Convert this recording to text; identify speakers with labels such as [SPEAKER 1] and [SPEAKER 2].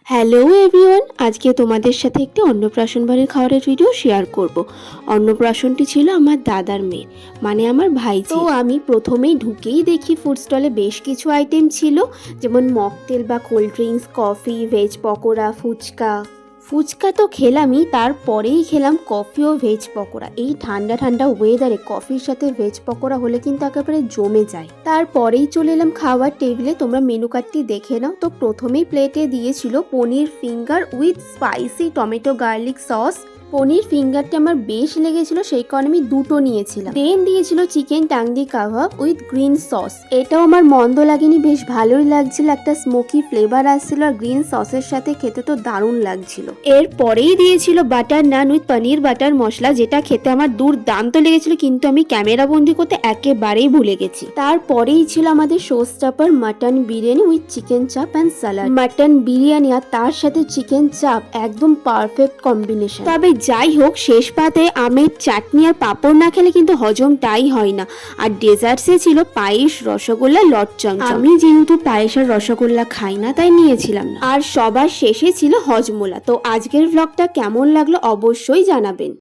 [SPEAKER 1] Hello everyone, আজকে তোমাদের সাথে একটি অন্নপ্রাশন বাড়ির খাবারের ভিডিও শেয়ার করব। অন্নপ্রাশনটি ছিল আমার দাদার মেয়ে, মানে আমার ভাই। তো আমি প্রথমেই ঢুকেই দেখি ফুড স্টলে বেশ কিছু আইটেম ছিল, যেমন মকটেল বা cold drinks, coffee, veg pakora, fuchka তো খেলামই, তারপরেই খেলাম কফি ও ভেজ পকোড়া। এই ঠান্ডা ঠান্ডা ওয়েদারে কফির সাথে ভেজ পকোড়া হলে কিন্তু একেবারে জমে যায়। তারপরেই চলে এলাম খাওয়ার টেবিলে। তোমরা মেনু কার্ডটি দেখে নাও। তো প্রথমেই প্লেটে দিয়েছিল paneer finger with spicy tomato garlic sauce. Paneer ফিঙ্গারটা আমার বেশ লেগেছিল, সেই কারণে আমি দুটো নিয়েছিলাম। দেন দিয়েছিল chicken tangdi kabab with green sauce. এটাও আমার মন্দ লাগেনি, বেশ ভালোই লাগছিল। একটা স্মোকি ফ্লেভার আসছিল আর গ্রিন সসের সাথে খেতে তো দারুণ লাগছিল। এরপরেই দিয়েছিল butter naan with paneer butter masala, যেটা খেতে আমার দুর্দান্ত লেগেছিল, কিন্তু আমি ক্যামেরা বন্দি করতে একেবারেই ভুলে গেছি। তারপরেই ছিল আমাদের show stopper mutton biryani with chicken চাপ অ্যান্ড সালাড। মাটন বিরিয়ানি আর তার সাথে চিকেন চাপ একদম পারফেক্ট কম্বিনেশন। তবে যাই হোক, শেষ পাতে আমের চাটনি আর পাঁপড় না খেলে কিন্তু হজমটাই হয় না। আর ডেজার্টসে ছিল পায়েস, রসগোল্লা, লট চমচম। আমি যেহেতু পায়েস আর রসগোল্লা খাই না, তাই নিয়েছিলাম না। আর সবার শেষে ছিল হজমোলা। তো আজকের ব্লগটা কেমন লাগলো অবশ্যই জানাবেন।